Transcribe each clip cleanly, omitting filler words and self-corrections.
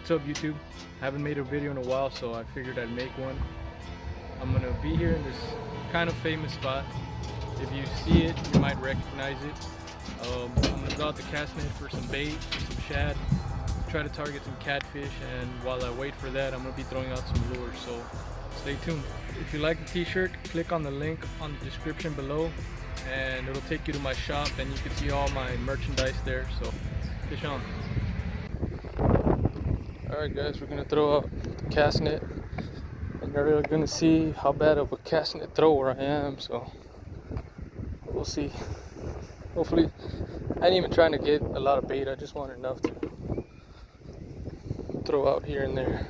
What's up, YouTube? Haven't made a video in a while, so I figured I'd make one. I'm gonna be here in this kind of famous spot. If you see it, you might recognize it. I'm gonna go out the cast net for some bait, for some shad, try to target some catfish, and while I wait for that, I'm gonna be throwing out some lures, so stay tuned. If you like the t-shirt, click on the link on the description below and it'll take you to my shop and you can see all my merchandise there, so fish on. Alright guys, we're gonna throw out the cast net and you're gonna see how bad of a cast net thrower I am, so we'll see. Hopefully, I ain't even trying to get a lot of bait, I just want enough to throw out here and there.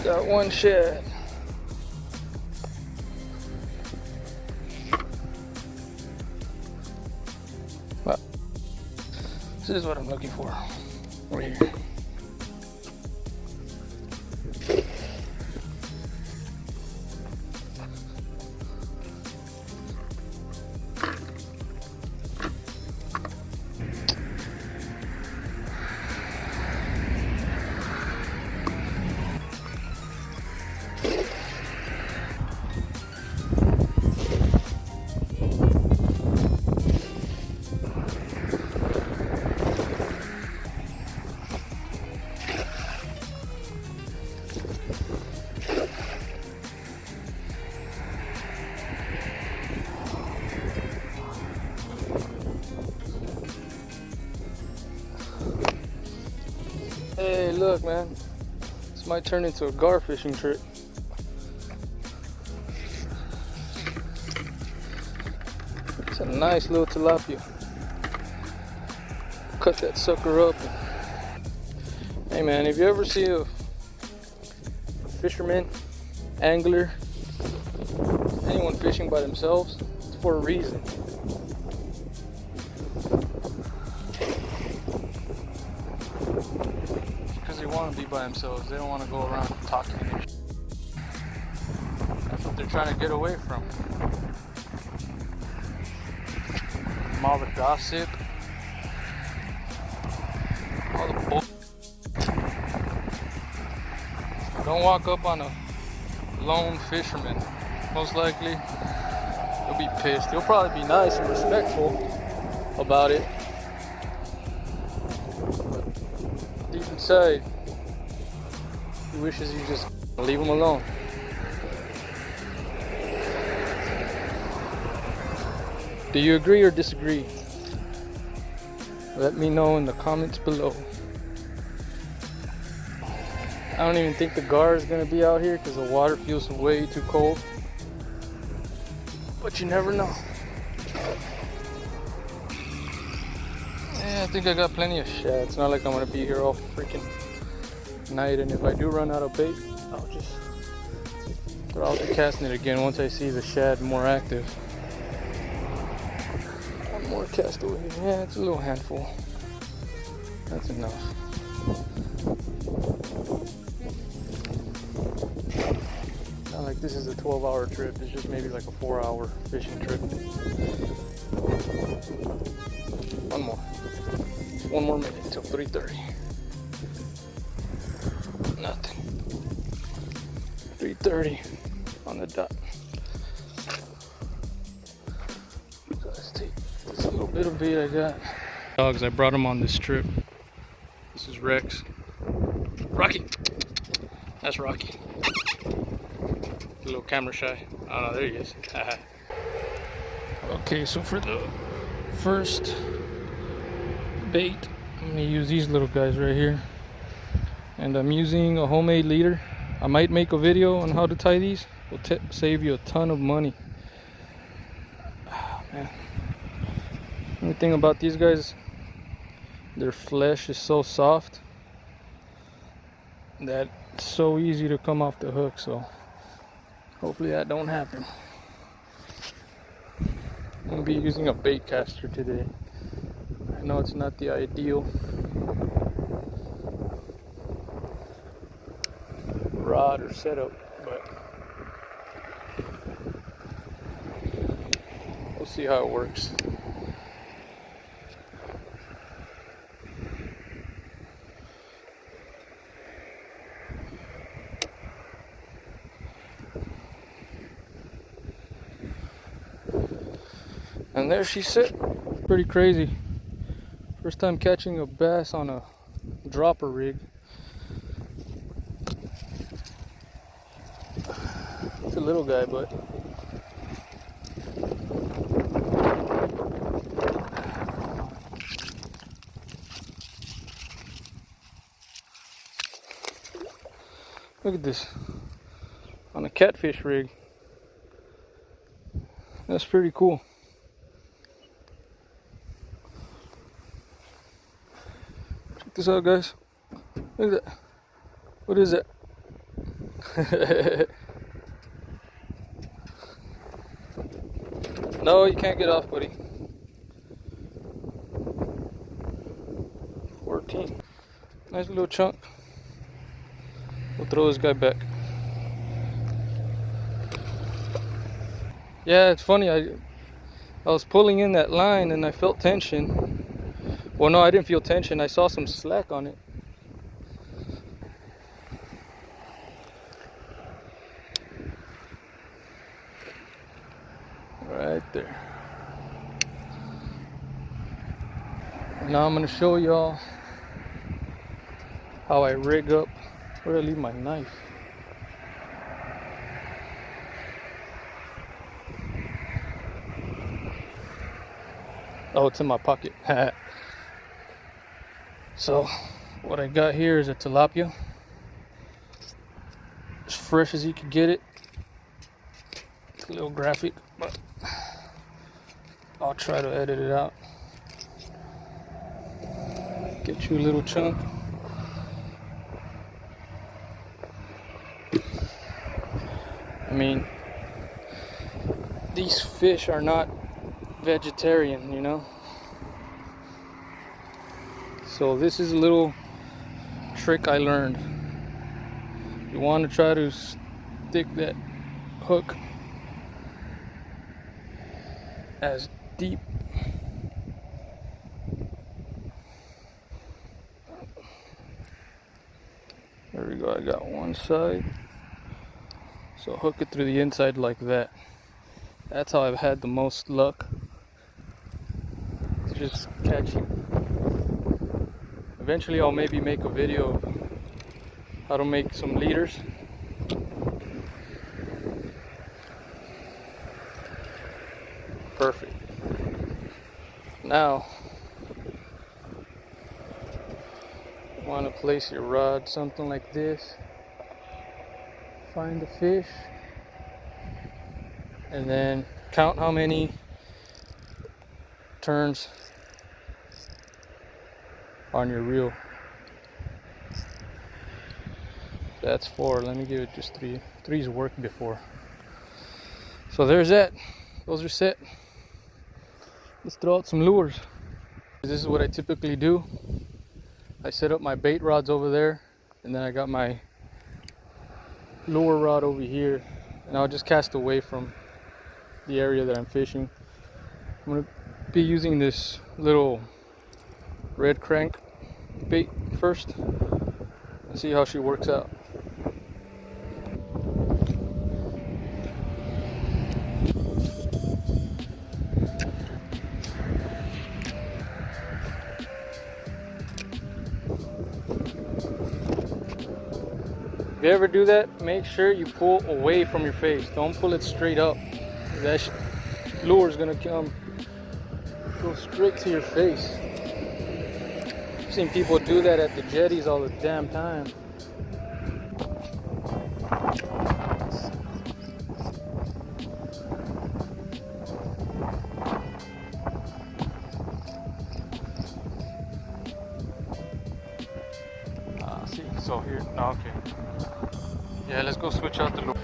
Got one shad. Well, this is what I'm looking for right here. Hey, look, man. This might turn into a gar fishing trip. It's a nice little tilapia. Cut that sucker up. Hey, man, if you ever see a fisherman, angler, anyone fishing by themselves, it's for a reason. They want to be by themselves. They don't want to go around talking. That's what they're trying to get away from all the gossip, all the bull. Don't walk up on a lone fisherman. Most likely he'll be pissed. He'll probably be nice and respectful about it, but deep inside he wishes you just leave him alone. Do you agree or disagree? Let me know in the comments below. I don't even think the gar is going to be out here because the water feels way too cold. But you never know. Yeah, I think I got plenty of shad. It's not like I'm going to be here all freaking night, and if I do run out of bait, I'll just throw out the cast net again once I see the shad more active. One more cast away. Yeah, it's a little handful. That's enough. Not like this is a 12-hour trip, it's just maybe like a 4-hour fishing trip. One more. Just one more minute until 3:30. Nothing. 3:30 on the dot. So let's take this little bit of bait I got. Dogs, I brought them on this trip. This is Rex. Rocky! That's Rocky. A little camera shy. Oh no, there he is. Okay, so for the first bait, I'm gonna use these little guys right here. And I'm using a homemade leader. I might make a video on how to tie these. It'll save you a ton of money. Oh, man. Only thing about these guys, their flesh is so soft. that's so easy to come off the hook, so hopefully that don't happen. I'm gonna be using a bait caster today. I know it's not the ideal rod or setup, but we'll see how it works. And there she sit. Pretty crazy. First time catching a bass on a dropper rig. It's a little guy, but look at this on a catfish rig. That's pretty cool. Check this out, guys. Look at that. What is that? No, you can't get off, buddy. 14. Nice little chunk. We'll throw this guy back. Yeah, it's funny. I was pulling in that line and I felt tension. Well, no, I didn't feel tension. I saw some slack on it. Right there. Now I'm going to show y'all how I rig up. Where did I leave my knife? Oh, it's in my pocket. So what I got here is a tilapia, as fresh as you can get it. It's a little graphic, but I'll try to edit it out. Get you a little chunk. I mean, these fish are not vegetarian, you know. So this is a little trick I learned. You want to try to stick that hook as deep there we go. I got one side, so hook it through the inside like that. That's how I've had the most luck. It's just catching. Eventually I'll maybe make a video of how to make some leaders. Perfect. Now you want to place your rod something like this. Find the fish and then count how many turns on your reel. That's 4. Let me give it just 3. 3's worked before. So there's that. Those are set. Let's throw out some lures. This is what I typically do. I set up my bait rods over there, and then I got my lure rod over here, and I'll just cast away from the area that I'm fishing. I'm going to be using this little red crank bait first and see how she works out. If you ever do that, make sure you pull away from your face. Don't pull it straight up. That lure is gonna go straight to your face. I've seen people do that at the jetties all the damn time. See, so here, okay. Yeah, let's go switch out the lure.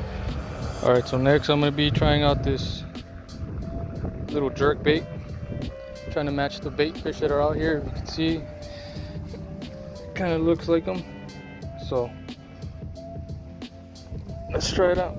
Alright, so next I'm going to be trying out this little jerk bait. Trying to match the bait fish that are out here. If you can see, it kind of looks like them. So let's try it out.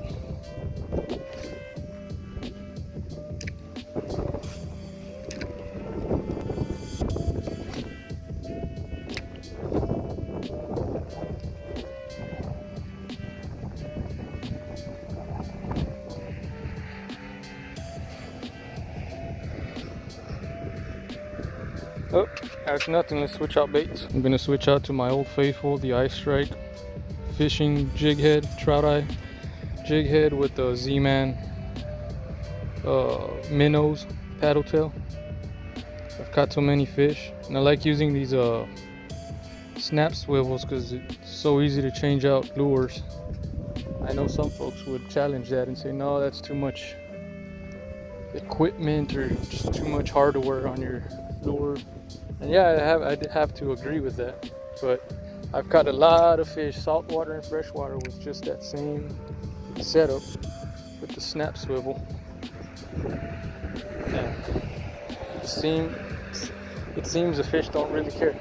Oh, that's nothing. Let's switch out baits. I'm gonna switch out to my old faithful, the Ice Strike fishing jig head, trout eye jig head with the Z-Man minnows paddle tail. I've caught so many fish, and I like using these snap swivels because it's so easy to change out lures. I know some folks would challenge that and say, no, that's too much equipment or just too much hardware on your lure. And yeah, I'd have to agree with that. But I've caught a lot of fish, saltwater and freshwater, with just that same setup with the snap swivel. Yeah. It seems the fish don't really care.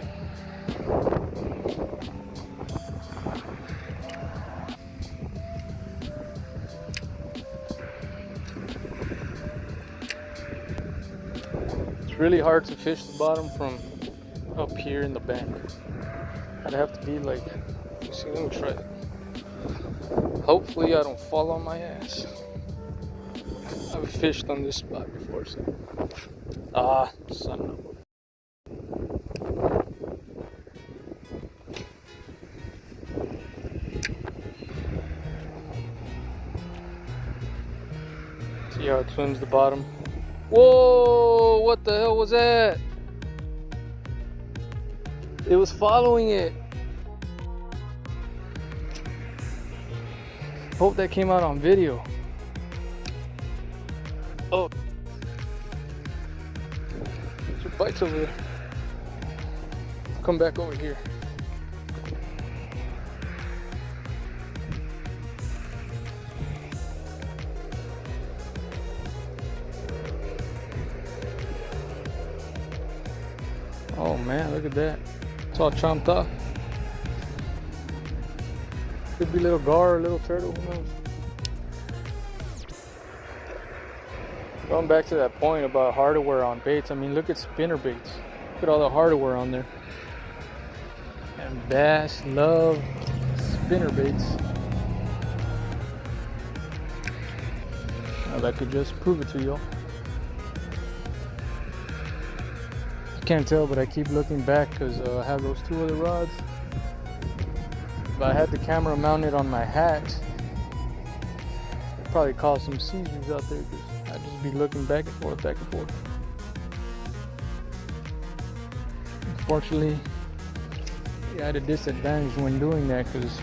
It's really hard to fish the bottom from up here in the bank. I'd have to be like, see, let me try it. Hopefully I don't fall on my ass. I've fished on this spot before, so. Ah, son of a. See how it swims the bottom? Whoa, what the hell was that? It was following it. Hope that came out on video. Oh. There's your bites over there. Come back over here. Oh man, look at that. It's all chomped off. Could be a little gar or a little turtle, who knows? Going back to that point about hardware on baits, I mean, look at spinner baits. Look at all the hardware on there. And bass love spinner baits. Now that could just prove it to y'all. Can't tell, but I keep looking back because I have those two other rods. If I had the camera mounted on my hat, it'd probably cause some seizures out there because I'd just be looking back and forth, back and forth. Unfortunately, you're at a disadvantage when doing that because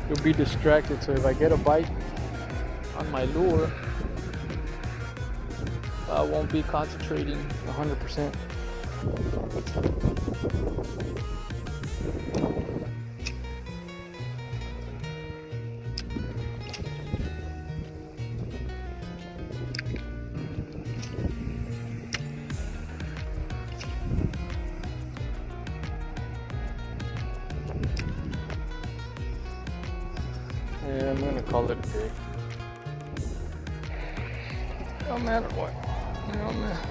you'll be distracted. So if I get a bite on my lure, I won't be concentrating 100%. Yeah, I'm gonna call it a day. No matter what. No matter.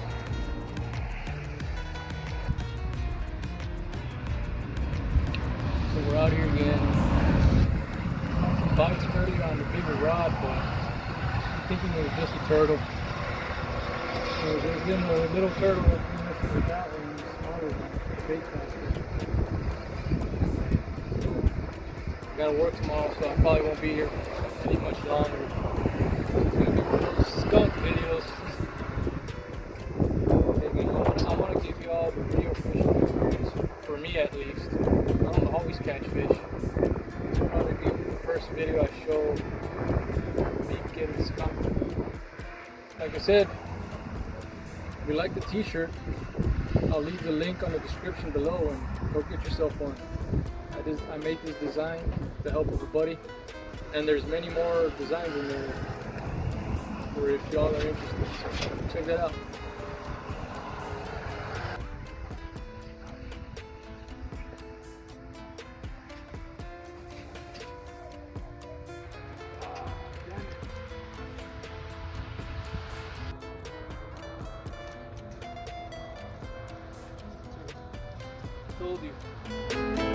So we're out here again. Some bites earlier on the bigger rod, but I'm thinking it was just a turtle. So there's been a little turtle with that one, smaller than the bait caster. I gotta work tomorrow, so I probably won't be here any much longer. Skunk videos. I want to give you all the real fishing experience, for me at least. I don't always catch fish. It'll probably be the first video I show me getting skunk. Like I said, if you like the t-shirt, I'll leave the link on the description below and go get yourself one. I I made this design with the help of a buddy, and there's many more designs in there for if y'all are interested. So check that out. Told you.